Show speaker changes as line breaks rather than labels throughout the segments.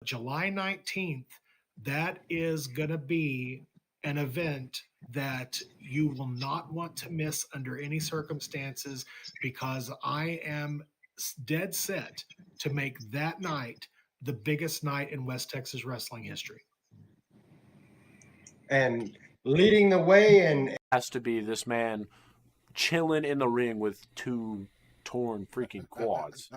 July 19th, that is going to be an event that you will not want to miss under any circumstances because I am dead set to make that night the biggest night in West Texas wrestling history.
And leading the way and
has to be this man chilling in the ring with two torn freaking quads.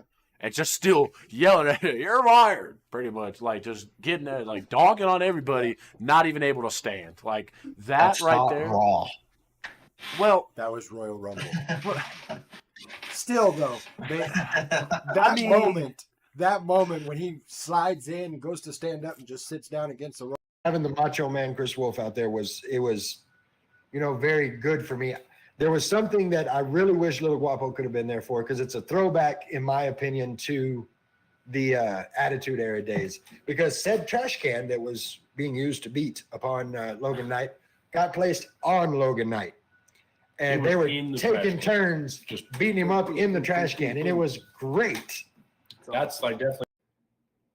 And just still yelling at it, you're fired, pretty much. Like, just getting there, like, dogging on everybody, not even able to stand. Like, that's right there.
Raw.
Well,
that was Royal Rumble. Still, though, that moment when he slides in and goes to stand up and just sits down against the rope.
Having the Macho Man Chris Wolf out there was very good for me. There was something that I really wish Little Guapo could have been there for because it's a throwback, in my opinion, to the Attitude Era days. Because said trash can that was being used to beat upon Logan Knight got placed on Logan Knight. And they were taking turns just beating him up in the trash can. And it was great.
That's like definitely.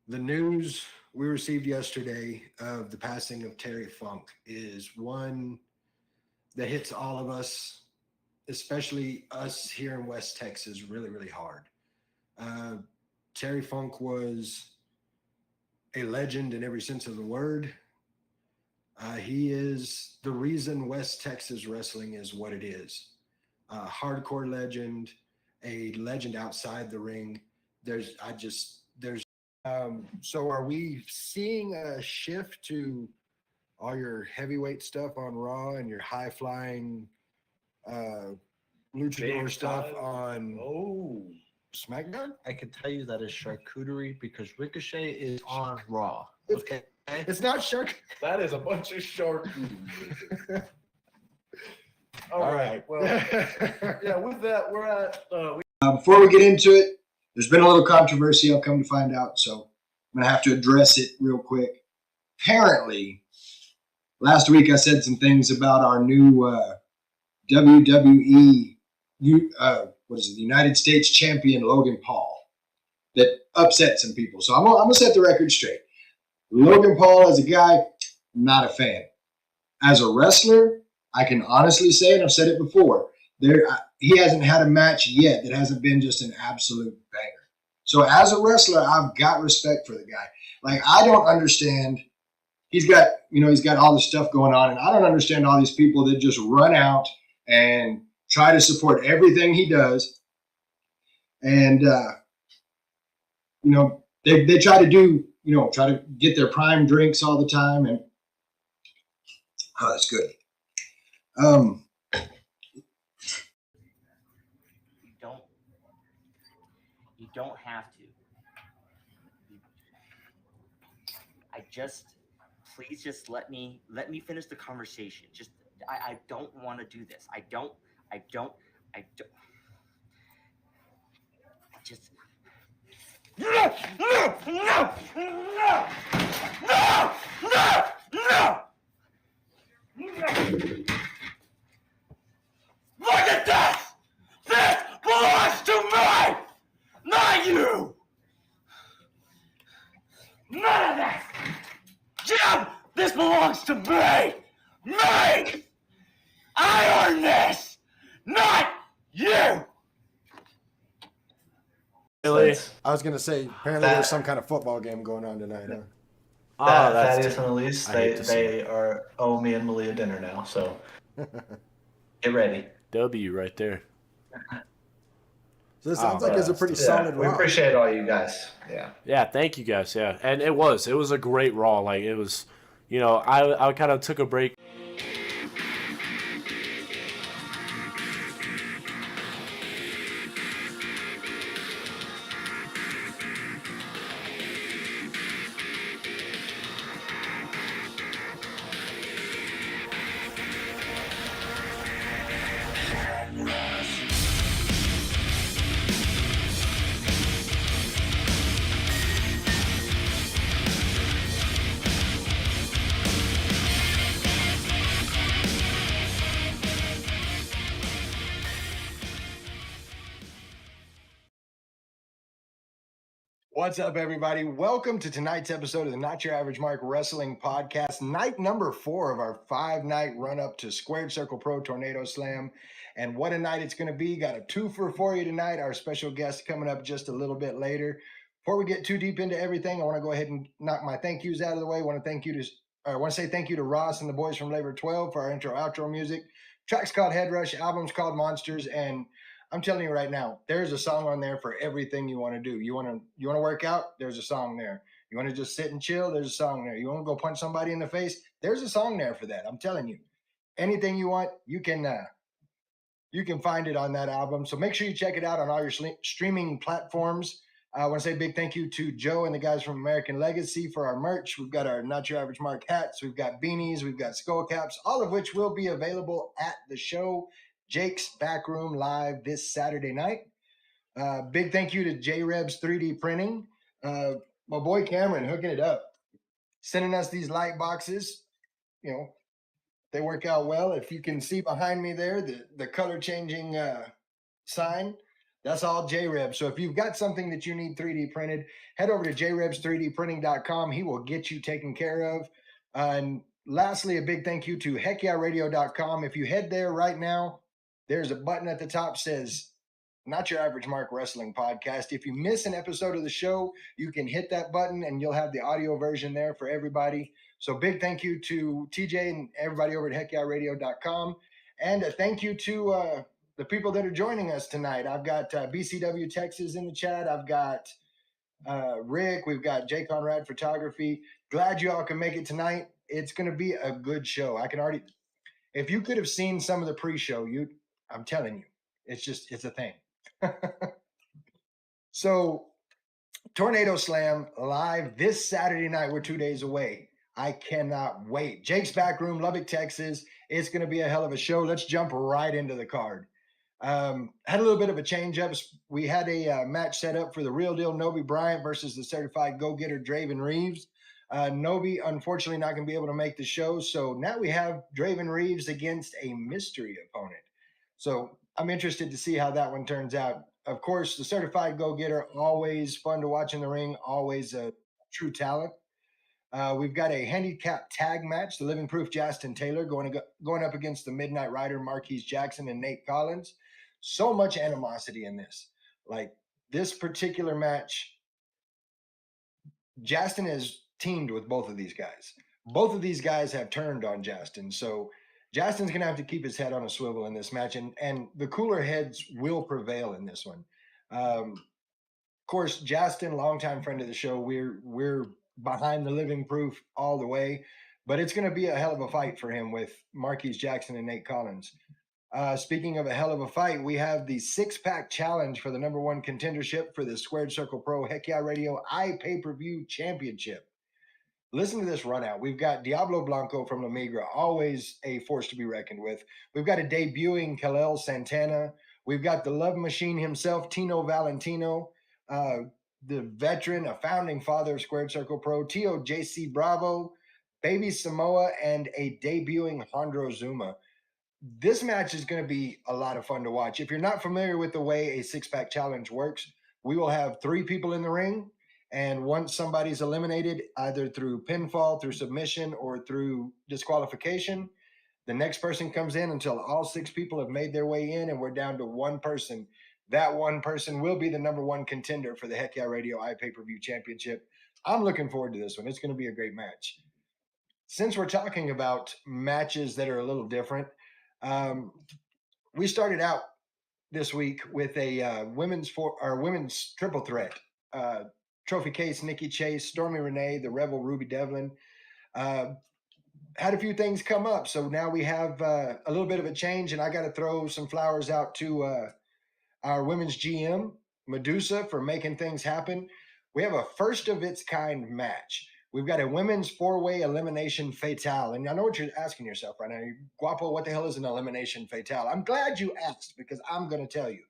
The news we received yesterday of the passing of Terry Funk is one that hits all of us, especially us here in West Texas, really, really hard. Terry Funk was a legend in every sense of the word. He is the reason West Texas wrestling is what it is. Hardcore legend, a legend outside the ring. So are we seeing a shift to all your heavyweight stuff on Raw and your high flying luchador stuff on SmackDown?
I can tell you that is charcuterie because Ricochet is on Raw. Okay.
It's not shark.
That is a bunch of charcuterie.
All right.
Well, yeah, with that, we're at.
Before we get into it, there's been a little controversy, I've come to find out, so I'm going to have to address it real quick. Apparently, last week I said some things about our new WWE, the United States champion Logan Paul that upset some people. So I'm going to set the record straight. Logan Paul as a guy, not a fan. As a wrestler, I can honestly say, and I've said it before, he hasn't had a match yet that hasn't been just an absolute banger. So as a wrestler, I've got respect for the guy. Like, I don't understand. He's got all this stuff going on, and I don't understand all these people that just run out and try to support everything he does. And, they try to get their prime drinks all the time. And, oh, that's good.
You don't have to. Please just let me finish the conversation. I don't want to do this. I don't. Look at this! This belongs to me! Not you! None of this! Jim, this belongs to me! Me! I earned this! Not you!
really?
I was going to say, apparently there's some kind of football game going on tonight, huh?
Thaddeus and Elise, they owe me and Malia dinner now, so get ready.
W right there.
So it sounds like it's a pretty solid
We
Raw.
appreciate all you guys. Yeah.
Yeah, thank you guys. Yeah, and it was a great Raw. Like, it was, I kind of took a break.
What's up, everybody? Welcome to tonight's episode of the Not Your Average Mark Wrestling Podcast, night number 4 of our 5-night run-up to Squared Circle Pro Tornado Slam. And what a night it's going to be. Got a twofer for you tonight. Our special guest coming up just a little bit later. Before we get too deep into everything, I want to go ahead and knock my thank yous out of the way. I want to say thank you to Ross and the boys from Labor 12 for our intro-outro music. Track's called Head Rush, album's called Monsters, and I'm telling you right now, there's a song on there for everything you want to do. You want to work out? There's a song there. You want to just sit and chill? There's a song there. You want to go punch somebody in the face? There's a song there for that. I'm telling you, anything you want, you can find it on that album. So make sure you check it out on all your streaming platforms. I want to say a big thank you to Joe and the guys from American Legacy for our merch. We've got our Not Your Average Mark hats. We've got beanies. We've got skull caps, all of which will be available at the show. Jake's Backroom Live this Saturday night. Big thank you to J-Rebs 3D Printing. My boy Cameron hooking it up, sending us these light boxes. You know, they work out well. If you can see behind me there, the color changing sign, that's all J-Rebs. So if you've got something that you need 3D printed, head over to jrebs3dprinting.com. He will get you taken care of. And lastly, a big thank you to heckyeahradio.com. If you head there right now, there's a button at the top says Not Your Average Mark Wrestling Podcast. If you miss an episode of the show, you can hit that button and you'll have the audio version there for everybody. So big thank you to TJ and everybody over at heckyeahradio.com. And a thank you to the people that are joining us tonight. I've got BCW Texas in the chat. I've got Rick. We've got Jay Conrad Photography. Glad you all can make it tonight. It's going to be a good show. I can already, if you could have seen some of the pre-show, I'm telling you, it's a thing. So Tornado Slam live this Saturday night. We're 2 days away. I cannot wait. Jake's Backroom, Lubbock, Texas. It's going to be a hell of a show. Let's jump right into the card. Had a little bit of a change up. We had a match set up for the Real Deal Nobi Bryant versus the Certified Go-Getter Draven Reeves. Nobi, unfortunately, not going to be able to make the show. So now we have Draven Reeves against a mystery opponent. So I'm interested to see how that one turns out. Of course, the Certified Go-Getter, always fun to watch in the ring, always a true talent. We've got a handicap tag match, the Living Proof Justin Taylor going up against the Midnight Rider Marquise Jackson and Nate Collins. So much animosity in this. Like this particular match, Justin has teamed with both of these guys. Both of these guys have turned on Justin. So Justin's going to have to keep his head on a swivel in this match, and the cooler heads will prevail in this one. Of course, Justin, longtime friend of the show, we're behind the Living Proof all the way, but it's going to be a hell of a fight for him with Marquise Jackson and Nate Collins. Speaking of a hell of a fight, we have the 6-pack challenge for the #1 contendership for the Squared Circle Pro Heck Yeah Radio iPay-Per-View Championship. Listen to this run out. We've got Diablo Blanco from La Migra, always a force to be reckoned with. We've got a debuting Kalel Santana. We've got the Love Machine himself, Tino Valentino, the veteran, a founding father of Squared Circle Pro, Tio JC Bravo, Baby Samoa, and a debuting Hondro Zuma. This match is going to be a lot of fun to watch. If you're not familiar with the way a 6-pack challenge works, we will have 3 people in the ring. And once somebody's eliminated, either through pinfall, through submission, or through disqualification, the next person comes in until all 6 people have made their way in, and we're down to 1 person. That 1 person will be the #1 contender for the Heck Yeah Radio iPay-Per-View Championship. I'm looking forward to this one. It's going to be a great match. Since we're talking about matches that are a little different, we started out this week with a women's triple threat. Trophy Case, Nikki Chase, Stormy Renee, the Rebel Ruby Devlin. Had a few things come up. So now we have a little bit of a change, and I got to throw some flowers out to our women's GM, Medusa, for making things happen. We have a first of its kind match. We've got a women's 4-way elimination fatale. And I know what you're asking yourself right now. Guapo, what the hell is an elimination fatale? I'm glad you asked, because I'm going to tell you.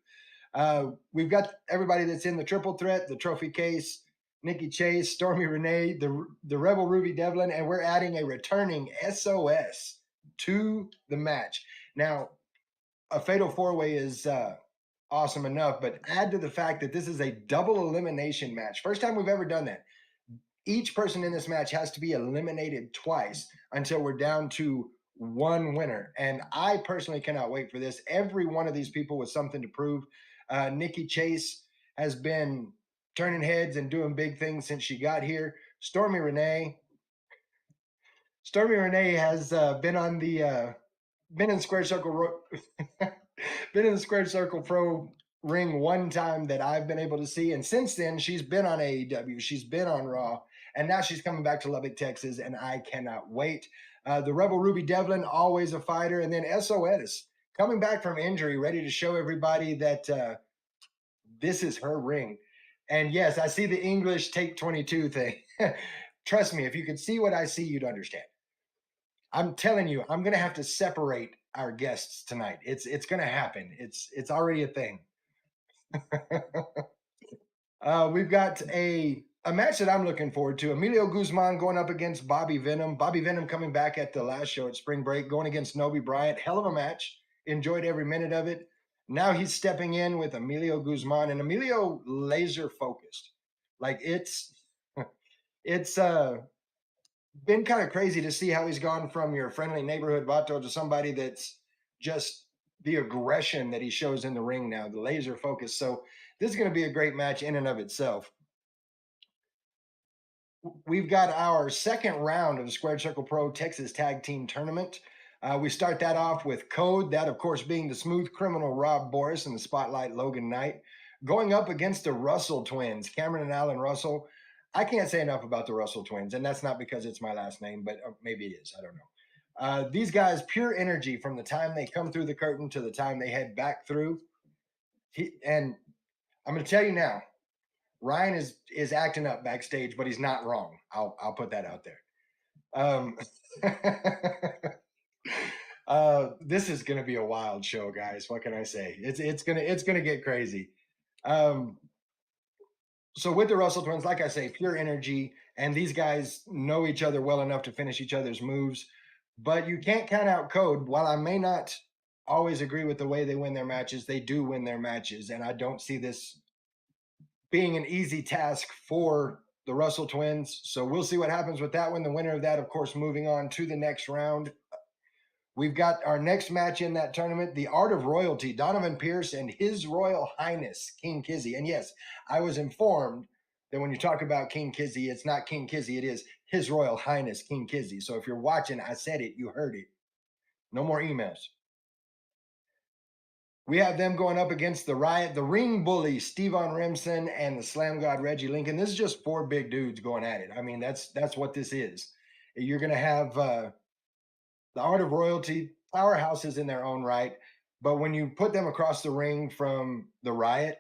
We've got everybody that's in the triple threat, the Trophy Case, Nikki Chase, Stormy Renee, the Rebel Ruby Devlin, and we're adding a returning SOS to the match. Now, a fatal 4-way is awesome enough, but add to the fact that this is a double elimination match. First time we've ever done that. Each person in this match has to be eliminated twice until we're down to one winner. And I personally cannot wait for this. Every one of these people with something to prove. Nikki Chase has been turning heads and doing big things since she got here. Stormy Renee has been on the been in Squared Circle been in the Squared Circle Pro ring one time that I've been able to see, and since then she's been on AEW, she's been on Raw, and now she's coming back to Lubbock, Texas, and I cannot wait. The Rebel Ruby Devlin, always a fighter, and then SOS coming back from injury, ready to show everybody that this is her ring. And yes, I see the English take 22 thing. Trust me, if you could see what I see, you'd understand. I'm telling you, I'm gonna have to separate our guests tonight. It's gonna happen. It's already a thing. We've got a match that I'm looking forward to. Emilio Guzman going up against Bobby Venom. Bobby Venom coming back at the last show at Spring Break, going against Nobi Bryant. Hell of a match. Enjoyed every minute of it. Now he's stepping in with Emilio Guzman, and Emilio laser focused. Like it's been kind of crazy to see how he's gone from your friendly neighborhood vato to somebody that's just the aggression that he shows in the ring now, the laser focus. So this is going to be a great match in and of itself. We've got our second round of the Squared Circle Pro Texas Tag Team Tournament. We start that off with Code, that of course being the Smooth Criminal Rob Boris and the Spotlight Logan Knight, going up against the Russell twins, Cameron and Alan Russell. I can't say enough about the Russell twins, and that's not because it's my last name, but maybe it is. I don't know. These guys, pure energy from the time they come through the curtain to the time they head back through. And I'm going to tell you now, Ryan is acting up backstage, but he's not wrong. I'll put that out there. This is going to be a wild show, guys. What can I say? It's gonna get crazy. So with the Russell twins, like I say, pure energy, and these guys know each other well enough to finish each other's moves. But you can't count out Code. While I may not always agree with the way they win their matches, they do win their matches, and I don't see this being an easy task for the Russell twins. So we'll see what happens with that one. The winner of that, of course, moving on to the next round. We've got our next match in that tournament, the Art of Royalty, Donovan Pierce and His Royal Highness, King Kizzy. And yes, I was informed that when you talk about King Kizzy, it's not King Kizzy, it is His Royal Highness, King Kizzy. So if you're watching, I said it, you heard it. No more emails. We have them going up against the Riot, the Ring Bully, Stevon Remsen, and the Slam God, Reggie Lincoln. This is just four big dudes going at it. I mean, that's what this is. You're going to have the Art of Royalty, powerhouses in their own right. But when you put them across the ring from the Riot,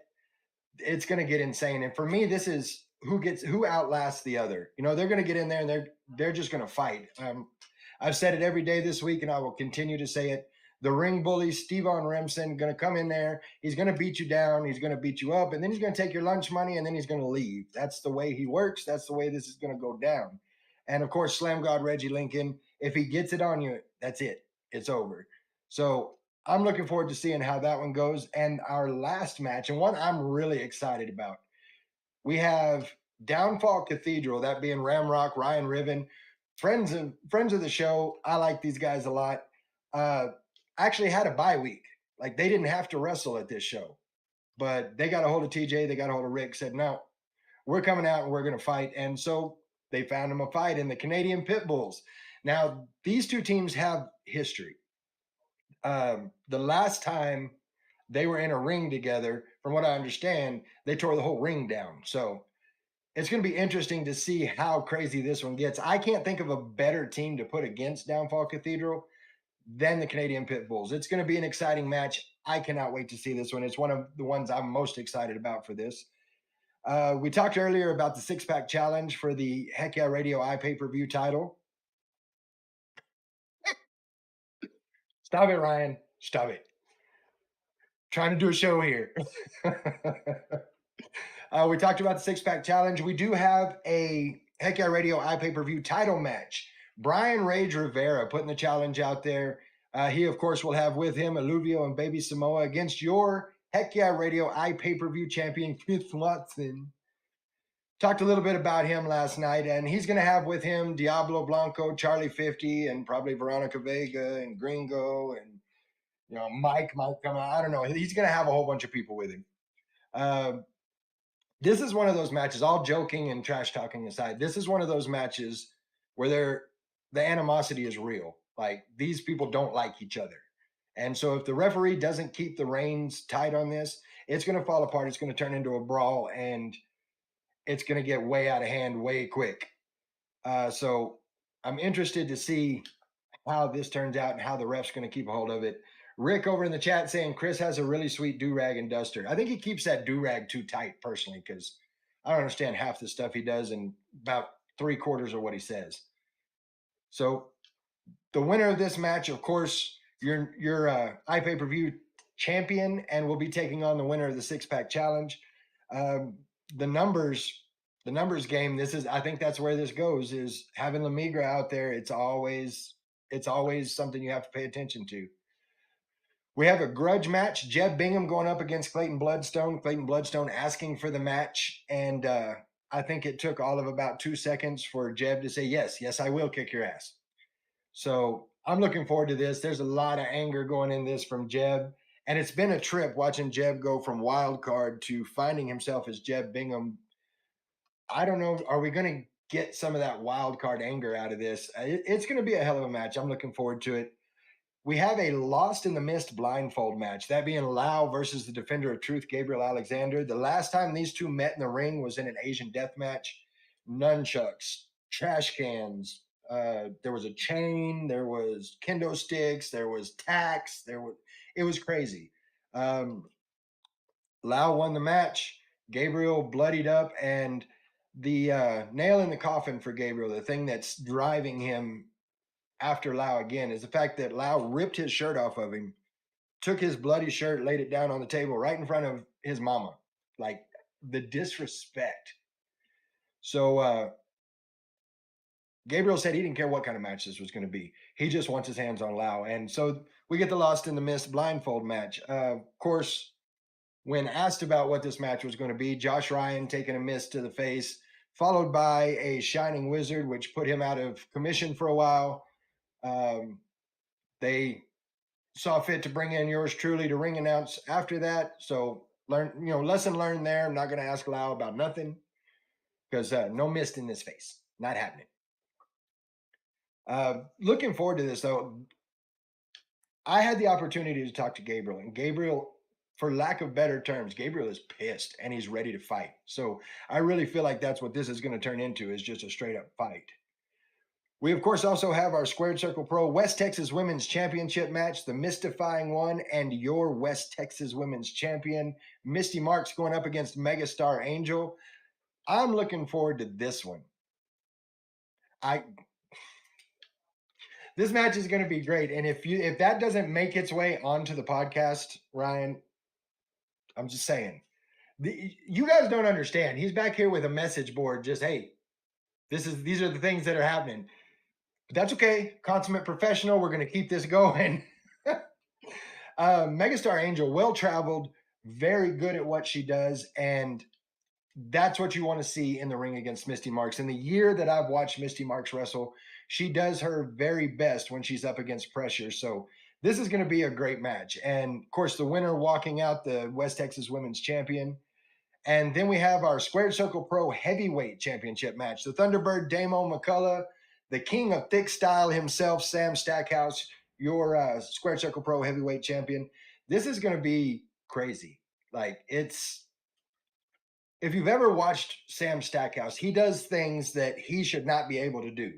it's going to get insane. And for me, this is who outlasts the other. You know, they're going to get in there and they're just going to fight. I've said it every day this week, and I will continue to say it. The Ring Bully, Stevon Remsen, going to come in there. He's going to beat you down. He's going to beat you up. And then he's going to take your lunch money, and then he's going to leave. That's the way he works. That's the way this is going to go down. And, of course, Slam God Reggie Lincoln, if he gets it on you, that's it. It's over. So I'm looking forward to seeing how that one goes. And our last match, and one I'm really excited about, we have Downfall Cathedral, that being Ramrock, Ryan Riven, friends of the show. I like these guys a lot. Actually had a bye week. Like, they didn't have to wrestle at this show, but they got a hold of TJ, they got a hold of Rick, said, no, we're coming out and we're going to fight. And so they found him a fight in the Canadian Pitbulls. Now, these two teams have history. The last time they were in a ring together, from what I understand, they tore the whole ring down. So it's going to be interesting to see how crazy this one gets. I can't think of a better team to put against Downfall Cathedral than the Canadian Pitbulls. It's going to be an exciting match. I cannot wait to see this one. It's one of the ones I'm most excited about for this. We talked earlier about the six-pack challenge for the Heck Yeah Radio iPay-per-view title. Stop it, Ryan. Stop it. Trying to do a show here. We talked about the six-pack challenge. We do have a Heck Yeah Radio iPay-per-view title match. Brian Rage Rivera putting the challenge out there. He, of course, will have with him Aluvio and Baby Samoa against your Heck Yeah Radio iPay-per-view champion Chris Watson. Talked a little bit about him last night, and he's going to have with him Diablo Blanco, Charlie 50, and probably Veronica Vega and Gringo, and Mike might come out. I don't know. He's going to have a whole bunch of people with him. This is one of those matches, all joking and trash talking aside, this is one of those matches where the animosity is real. Like, these people don't like each other. And so if the referee doesn't keep the reins tight on this, it's going to fall apart. It's going to turn into a brawl, and it's going to get way out of hand way quick. So I'm interested to see how this turns out and how the ref's going to keep a hold of it. Rick over in the chat saying Chris has a really sweet do-rag and duster. I think he keeps that do-rag too tight personally, because I don't understand half the stuff he does and about 3/4 of what he says. So the winner of this match, of course, your iPay-per-view champion, and will be taking on the winner of the six-pack challenge. The numbers game, I think that's where this goes, is having La Migra out there. It's always something you have to pay attention to. We have a grudge match. Jeb Bingham going up against Clayton Bloodstone. Clayton Bloodstone asking for the match. And I think it took all of about 2 seconds for Jeb to say, yes, I will kick your ass. So I'm looking forward to this. There's a lot of anger going in this from Jeb. And it's been a trip watching Jeb go from wild card to finding himself as Jeb Bingham. I don't know. Are we going to get some of that wild card anger out of this? It's going to be a hell of a match. I'm looking forward to it. We have a Lost in the Mist blindfold match, that being Lau versus the Defender of Truth, Gabriel Alexander. The last time these two met in the ring was in an Asian death match. Nunchucks, trash cans, there was a chain, there was kendo sticks, there was tacks, it was crazy. Lau won the match. Gabriel bloodied up, and the nail in the coffin for Gabriel, the thing that's driving him after Lau again, is the fact that Lau ripped his shirt off of him, took his bloody shirt, laid it down on the table right in front of his mama. Like, the disrespect. So Gabriel said he didn't care what kind of match this was going to be. He just wants his hands on Lau. And so we get the Lost in the Mist blindfold match. Of course, when asked about what this match was going to be, Josh Ryan taking a miss to the face, followed by a Shining Wizard, which put him out of commission for a while. They saw fit to bring in yours truly to ring announce after that. So lesson learned there. I'm not going to ask Lau about nothing, because no mist in this face. Not happening. Looking forward to this, though. I had the opportunity to talk to Gabriel, and Gabriel, for lack of better terms, Gabriel is pissed and he's ready to fight. So I really feel like that's what this is going to turn into, is just a straight up fight. We, of course, also have our Squared Circle Pro West Texas Women's Championship match, the mystifying one, and your West Texas Women's Champion, Misty Marks, going up against Megastar Angel. I'm looking forward to this one. This match is going to be great. And if that doesn't make its way onto the podcast, Ryan, I'm just saying, you guys don't understand. He's back here with a message board. Just, hey, these are the things that are happening. But that's okay. Consummate professional. We're going to keep this going. Megastar Angel, well-traveled, very good at what she does. And that's what you want to see in the ring against Misty Marks. In the year that I've watched Misty Marks wrestle, she does her very best when she's up against pressure. So this is going to be a great match. And, of course, the winner walking out, the West Texas Women's Champion. And then we have our Squared Circle Pro Heavyweight Championship match. The Thunderbird Damo McCullough, the king of thick style himself, Sam Stackhouse, your Squared Circle Pro Heavyweight Champion. This is going to be crazy. Like, if you've ever watched Sam Stackhouse, he does things that he should not be able to do.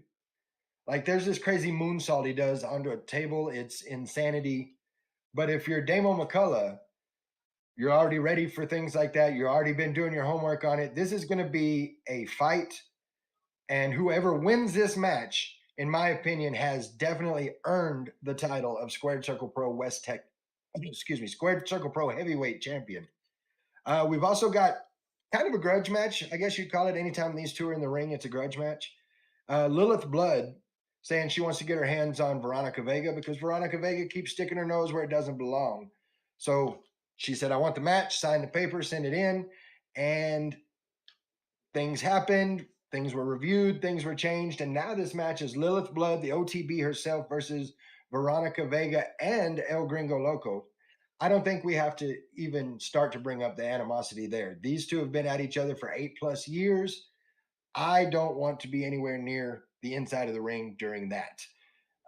Like, there's this crazy moonsault he does onto a table. It's insanity. But if you're Damo McCullough, you're already ready for things like that. You've already been doing your homework on it. This is going to be a fight. And whoever wins this match, in my opinion, has definitely earned the title of Squared Circle Pro Squared Circle Pro Heavyweight Champion. We've also got kind of a grudge match, I guess you'd call it. Anytime these two are in the ring, it's a grudge match. Lilith Blood saying she wants to get her hands on Veronica Vega, because Veronica Vega keeps sticking her nose where it doesn't belong. So She said, I want the match, sign the paper, send it in. And things happened. Things were reviewed. Things were changed. And now this match is Lilith Blood, the OTB herself, versus Veronica Vega and El Gringo Loco. I don't think we have to even start to bring up the animosity there. These two have been at each other for 8+ years. I don't want to be anywhere near the inside of the ring during that.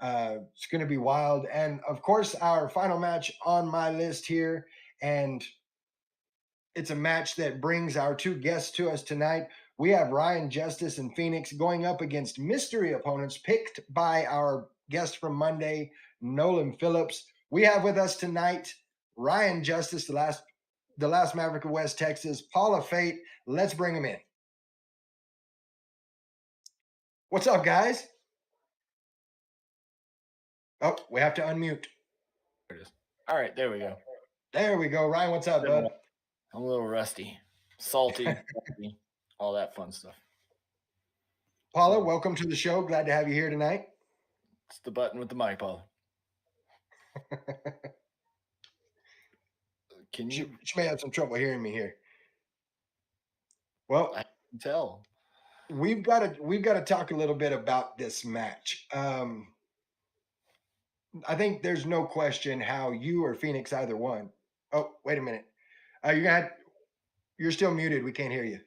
It's going to be wild. And of course, our final match on my list here, and it's a match that brings our two guests to us tonight. We have Ryan Justice and Phoenix going up against mystery opponents picked by our guest from Monday, Nolan Phillips. We have with us tonight Ryan Justice, the last Maverick of West Texas, Paula Fate. Let's bring him in. What's up, guys? Oh, we have to unmute.
There it is. All right, there we go.
There we go. Ryan, what's up, bud?
I'm a little rusty, salty, all that fun stuff.
Paula, welcome to the show. Glad to have you here tonight.
It's the button with the mic, Paula. Can you?
She may have some trouble hearing me here. Well,
I can tell.
We've got to talk a little bit about this match. I think there's no question how you or Phoenix either one. Oh, wait a minute. You're still muted. We can't hear you.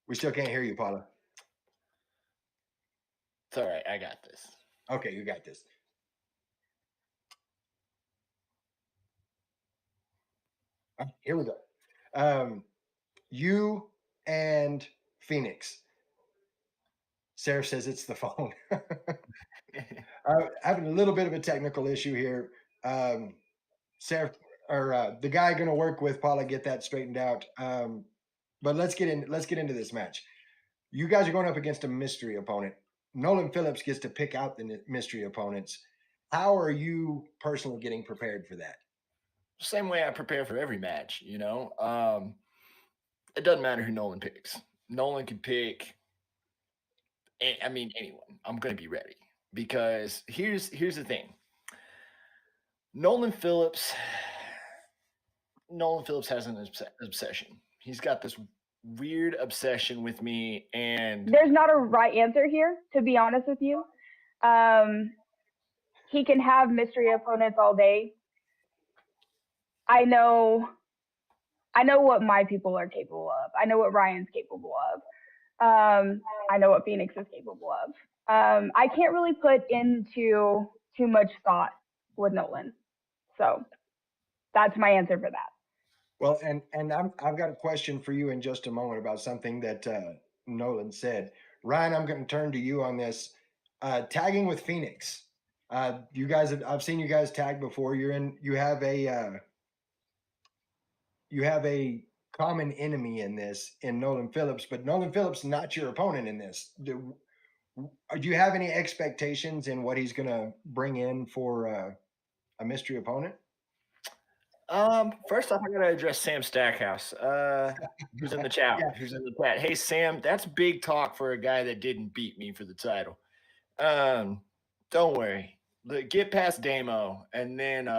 We still can't hear you, Paula.
It's all right. I got this.
Okay, you got this. Here we go. You and Phoenix. Sarah says it's the phone. Having a little bit of a technical issue here. Sarah, or the guy going to work with Paula, get that straightened out. But let's get into this match. You guys are going up against a mystery opponent. Nolan Phillips gets to pick out the mystery opponents. How are you personally getting prepared for that?
Same way I prepare for every match, you know. It doesn't matter who Nolan picks. Nolan can pick, anyone. I'm going to be ready because here's the thing. Nolan Phillips has an obsession. He's got this weird obsession with me, and
there's not a right answer here, to be honest with you. He can have mystery opponents all day. I know what my people are capable of. I know what Ryan's capable of. I know what Phoenix is capable of. I can't really put into too much thought with Nolan. So that's my answer for that.
Well, and I've got a question for you in just a moment about something that Nolan said. Ryan, I'm going to turn to you on this. Tagging with Phoenix. You guys I've seen you guys tag before. You have a common enemy in Nolan Phillips, but Nolan Phillips not your opponent in this. Do you have any expectations in what he's going to bring in for a mystery opponent?
First off, I gotta address Sam Stackhouse, who's in the chat.
Yeah.
Who's in the chat? Hey, Sam, that's big talk for a guy that didn't beat me for the title. Don't worry. Get past Damo, and then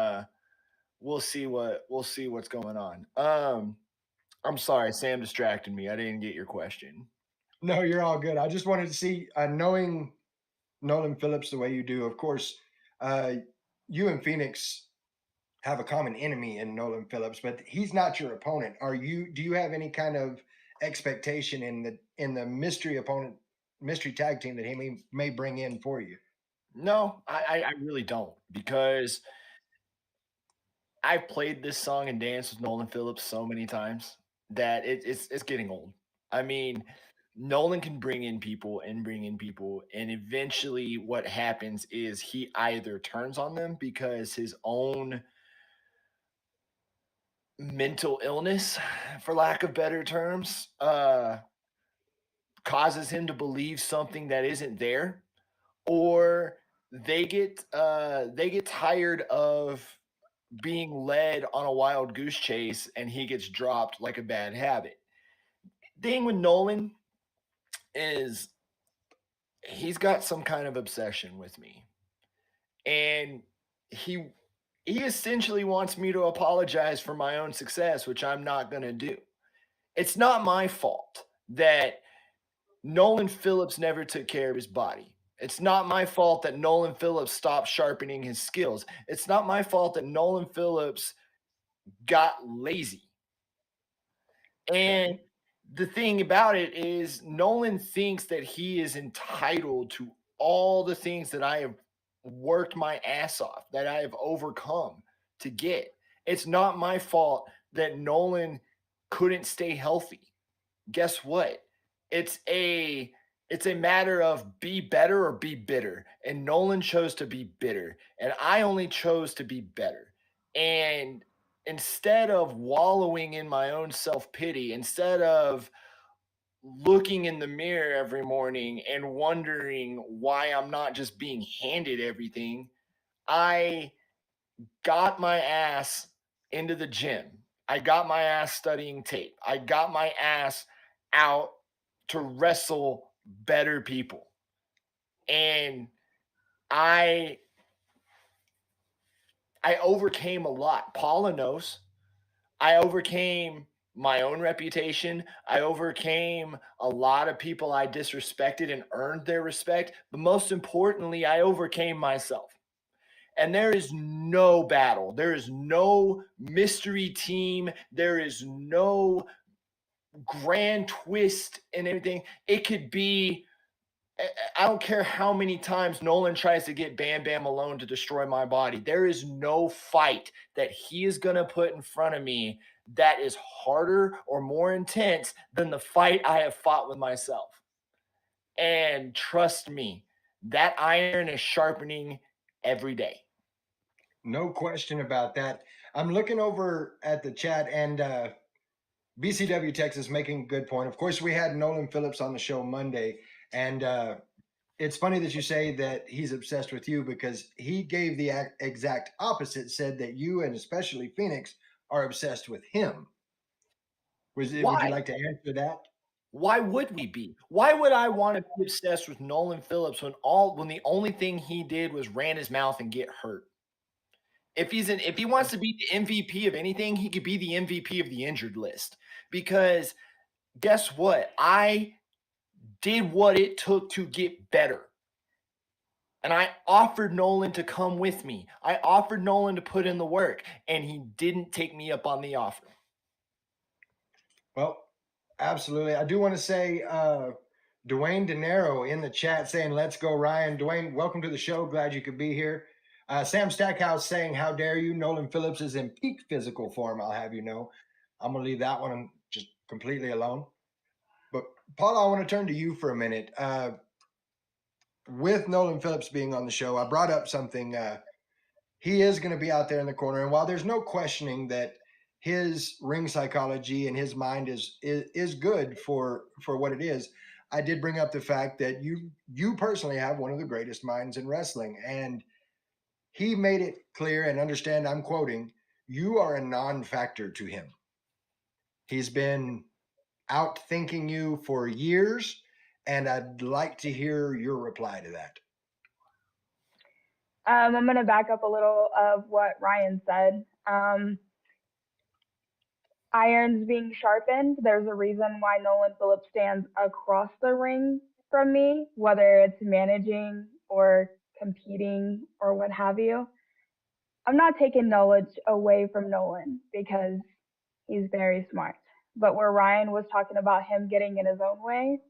we'll see what's going on. I'm sorry, Sam distracted me. I didn't get your question.
No, you're all good. I just wanted to see, knowing Nolan Phillips the way you do, of course, you and Phoenix have a common enemy in Nolan Phillips, but he's not your opponent. Do you have any kind of expectation in the mystery tag team that he may bring in for you?
No, I really don't, because I've played this song and danced with Nolan Phillips so many times that it's getting old. I mean, Nolan can bring in people, and eventually what happens is he either turns on them because his own mental illness, for lack of better terms, causes him to believe something that isn't there, or they get tired of being led on a wild goose chase and he gets dropped like a bad habit. Thing with Nolan is he's got some kind of obsession with me, and he essentially wants me to apologize for my own success, which I'm not going to do. It's not my fault that Nolan Phillips never took care of his body. It's not my fault that Nolan Phillips stopped sharpening his skills. It's not my fault that Nolan Phillips got lazy. And the thing about it is, Nolan thinks that he is entitled to all the things that I have worked my ass off, that I have overcome to get. It's not my fault that Nolan couldn't stay healthy. Guess what? It's a matter of be better or be bitter. And Nolan chose to be bitter. And I only chose to be better. And instead of wallowing in my own self-pity, instead of looking in the mirror every morning and wondering why I'm not just being handed everything, I got my ass into the gym. I got my ass studying tape. I got my ass out to wrestle better people. And I overcame a lot. Paula knows. I overcame my own reputation. I overcame a lot of people I disrespected and earned their respect. But most importantly, I overcame myself. And there is no battle. There is no mystery team. There is no grand twist in anything. It could be, I don't care how many times Nolan tries to get Bam Bam alone to destroy my body. There is no fight that he is going to put in front of me that is harder or more intense than the fight I have fought with myself. And trust me, that iron is sharpening every day.
No question about that. I'm looking over at the chat, and BCW Texas making a good point. Of course, we had Nolan Phillips on the show Monday, and it's funny that you say that he's obsessed with you, because he gave the exact opposite, said that you, and especially Phoenix, are obsessed with him. Would you like to answer that?
Why would we be? Why would I want to be obsessed with Nolan Phillips when the only thing he did was ran his mouth and get hurt? If he wants to be the MVP of anything, he could be the MVP of the injured list. Because guess what? I did what it took to get better. And I offered Nolan to come with me. I offered Nolan to put in the work, and he didn't take me up on the offer.
Well, absolutely. I do want to say, Dwayne De Niro in the chat saying, "Let's go, Ryan." Dwayne, welcome to the show. Glad you could be here. Sam Stackhouse saying, "How dare you? Nolan Phillips is in peak physical form. I'll have you know." I'm going to leave that one just completely alone. But Paula, I want to turn to you for a minute. With Nolan Phillips being on the show, I brought up something. He is going to be out there in the corner. And while there's no questioning that his ring psychology and his mind is good for what it is, I did bring up the fact that you personally have one of the greatest minds in wrestling, and he made it clear and understand, I'm quoting, "You are a non-factor to him." He's been outthinking you for years, and I'd like to hear your reply to that.
I'm going to back up a little of what Ryan said. Irons being sharpened, there's a reason why Nolan Phillips stands across the ring from me, whether it's managing or competing or what have you. I'm not taking knowledge away from Nolan because he's very smart. But where Ryan was talking about him getting in his own way,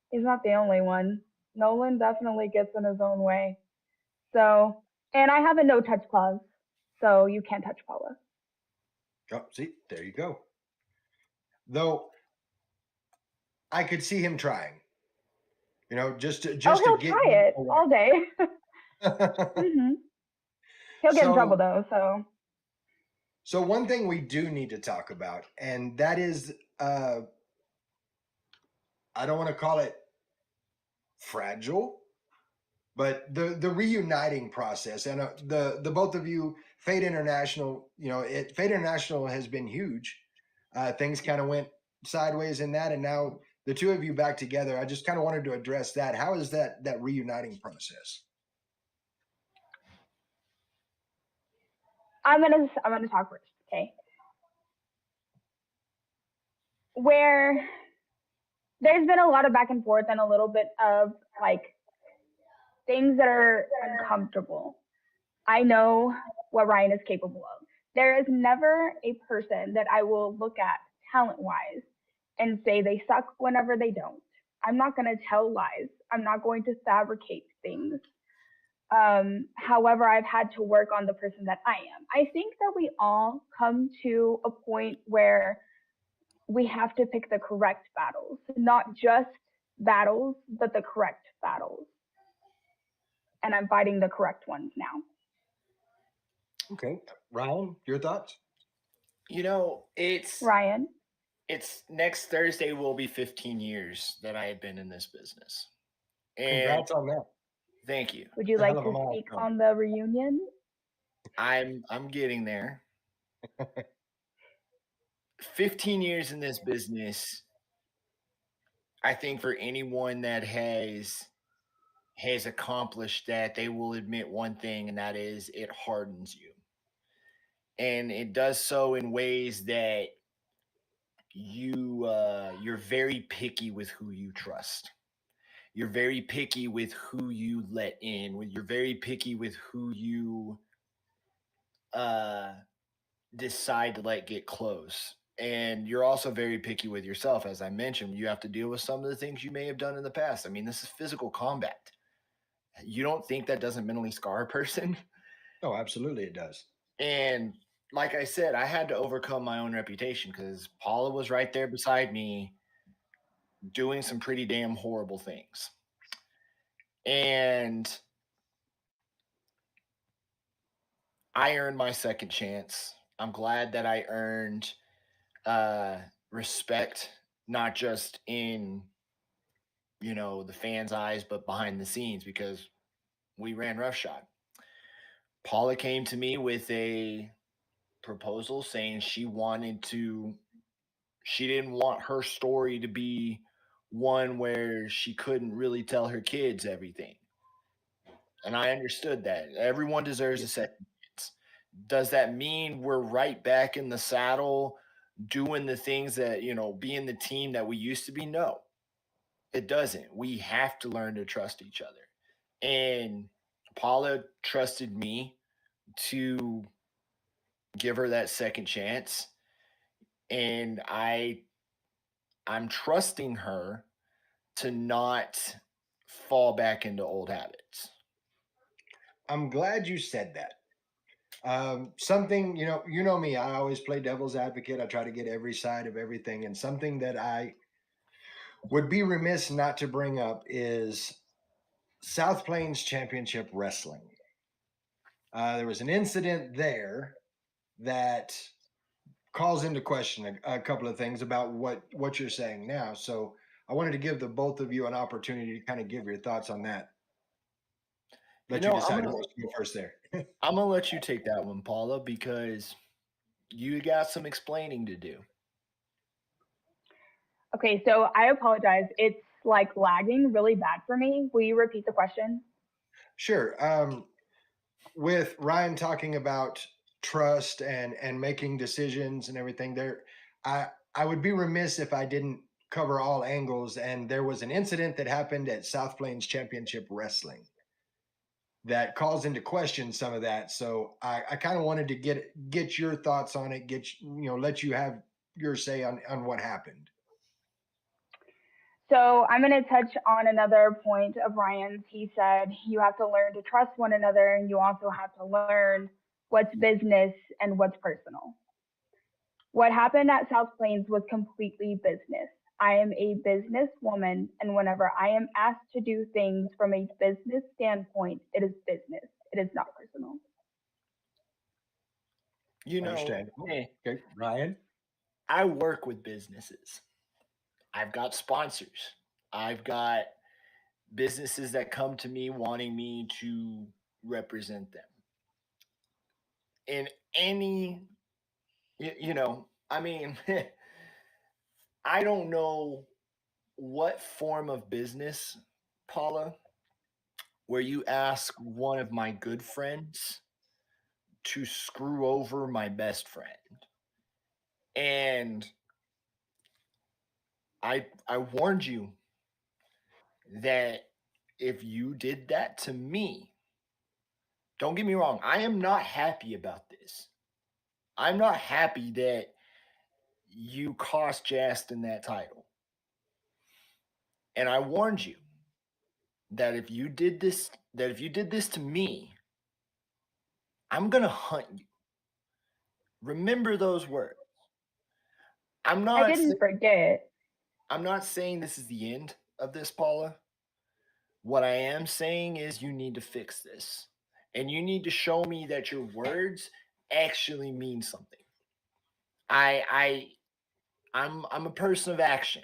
he's not the only one. Nolan definitely gets in his own way. So, and I have a no touch clause, so you can't touch Paula.
Oh, see, there you go. Though I could see him trying, just to
he'll
get
try it
away.
all day. Mm-hmm. He'll get in trouble though.
So one thing we do need to talk about, and that is, I don't want to call it fragile, but the reuniting process, and the both of you, Fate International, Fate International has been huge. Things kind of went sideways in that, and now the two of you back together. I just kind of wanted to address that. How is that reuniting process?
I'm gonna talk first, okay? Where there's been a lot of back and forth and a little bit of like things that are uncomfortable. I know what Ryan is capable of. There is never a person that I will look at talent wise and say they suck whenever they don't. I'm not going to tell lies. I'm not going to fabricate things. However, I've had to work on the person that I am. I think that we all come to a point where we have to pick the correct battles, not just battles, but the correct battles. And I'm fighting the correct ones now.
Okay, Ryan, your thoughts?
Ryan,
it's next Thursday will be 15 years that I have been in this business. And
Congrats on that.
thank you.
would you
It's a
like
hell of a
to speak
milestone.
on the reunion?
I'm getting there. 15 years in this business. I think for anyone that has accomplished that, they will admit one thing, and that is it hardens you. And it does so in ways that you're very picky with who you trust. You're very picky with who you let in. You're very picky with who you uh, decide to let get close. And you're also very picky with yourself. As I mentioned, you have to deal with some of the things you may have done in the past. I mean, this is physical combat. You don't think that doesn't mentally scar a person?
Oh, absolutely, it does.
And like I said, I had to overcome my own reputation because Paula was right there beside me doing some pretty damn horrible things. And I earned my second chance. I'm glad that I earned respect, not just in the fans' eyes, but behind the scenes because we ran roughshod. Paula came to me with a proposal saying she didn't want her story to be one where she couldn't really tell her kids everything. And I understood that. Everyone deserves a second chance. Does that mean we're right back in the saddle doing the things that, being the team that we used to be? No, it doesn't. We have to learn to trust each other. And Paula trusted me to give her that second chance. And I'm trusting her to not fall back into old habits.
I'm glad you said that. Something, you know me, I always play devil's advocate. I try to get every side of everything. And something that I would be remiss not to bring up is South Plains Championship Wrestling. There was an incident there that calls into question a couple of things about what you're saying now. So I wanted to give the both of you an opportunity to kind of give your thoughts on that. Let you decide who wants to go first there.
I'm gonna let you take that one, Paula, because you got some explaining to do.
Okay, so I apologize. It's like lagging really bad for me. Will you repeat the question?
Sure. With Ryan talking about trust and making decisions and everything there, I would be remiss if I didn't cover all angles. And there was an incident that happened at South Plains Championship Wrestling that calls into question some of that. So I kind of wanted to get your thoughts on it, let you have your say on what happened.
So I'm going to touch on another point of Ryan's. He said you have to learn to trust one another, and you also have to learn what's business and what's personal. What happened at South Plains was completely business. I am a businesswoman, and whenever I am asked to do things from a business standpoint, it is business. It is not personal.
Understandable. Okay, Ryan.
I work with businesses. I've got sponsors. I've got businesses that come to me wanting me to represent them. In any, I mean, I don't know what form of business, Paula, where you ask one of my good friends to screw over my best friend. And I warned you that if you did that to me, don't get me wrong, I am not happy about this. I'm not happy that you cost Justin that title. And I warned you that if you did this to me, I'm going to hunt you. Remember those words.
I didn't forget.
I'm not saying this is the end of this, Paula. What I am saying is you need to fix this. And you need to show me that your words actually mean something. I'm a person of action.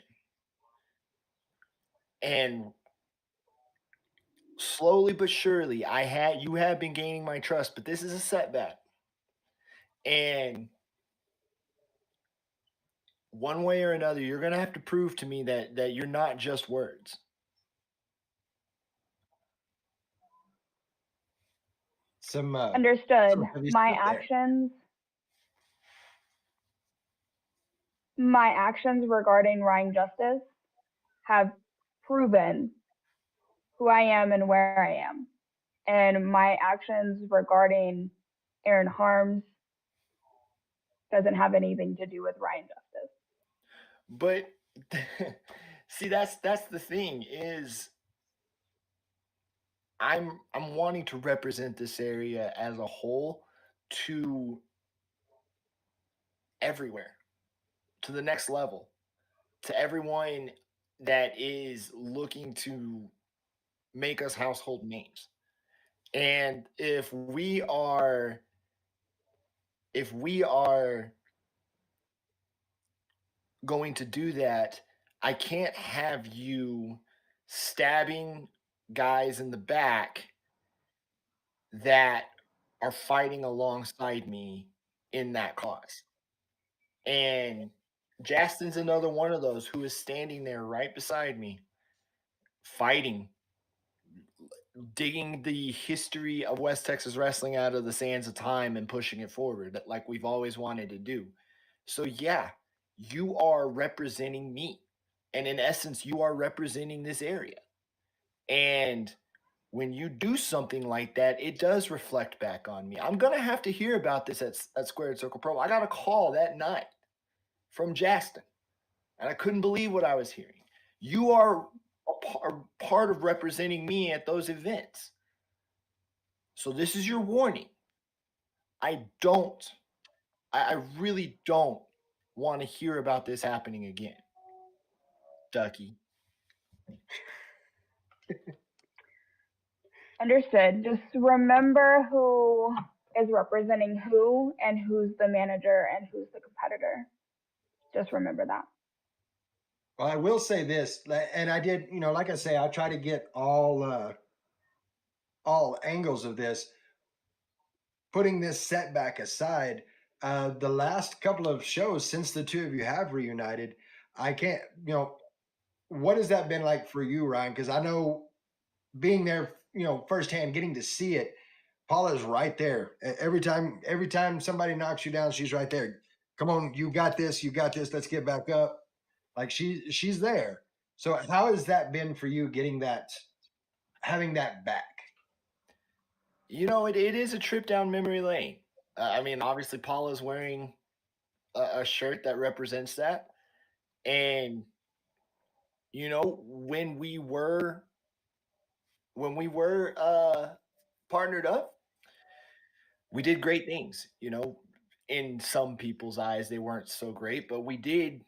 And slowly but surely, you have been gaining my trust, but this is a setback. And one way or another, you're gonna have to prove to me that you're not just words.
Understood. My actions regarding Ryan Justice have proven who I am and where I am. And my actions regarding Aaron Harms doesn't have anything to do with Ryan Justice.
But see, that's the thing is I'm wanting to represent this area as a whole to everywhere, to the next level, to everyone that is looking to make us household names. And if we are going to do that, I can't have you stabbing guys in the back that are fighting alongside me in that cause. And Justin's another one of those who is standing there right beside me, fighting, digging the history of West Texas wrestling out of the sands of time and pushing it forward like we've always wanted to do. So yeah, you are representing me. And in essence, you are representing this area. And when you do something like that, it does reflect back on me. I'm going to have to hear about this at Squared Circle Pro. I got a call that night from Justin, and I couldn't believe what I was hearing. You are a part of representing me at those events. So this is your warning. I really don't want to hear about this happening again. Ducky.
Understood. Just remember who is representing who and who's the manager and who's the competitor. Just remember that.
Well, I will say this, and I did, like I say, I try to get all angles of this. Putting this setback aside, the last couple of shows since the two of you have reunited, I can't, what has that been like for you, Ryan? Because I know being there, firsthand, getting to see it, Paula's right there. Every time somebody knocks you down, she's right there. Come on, you got this, let's get back up. Like she's there. So how has that been for you having that back?
It is a trip down memory lane. I mean, obviously Paula's wearing a shirt that represents that. And when we were partnered up, we did great things. In some people's eyes they weren't so great, but we did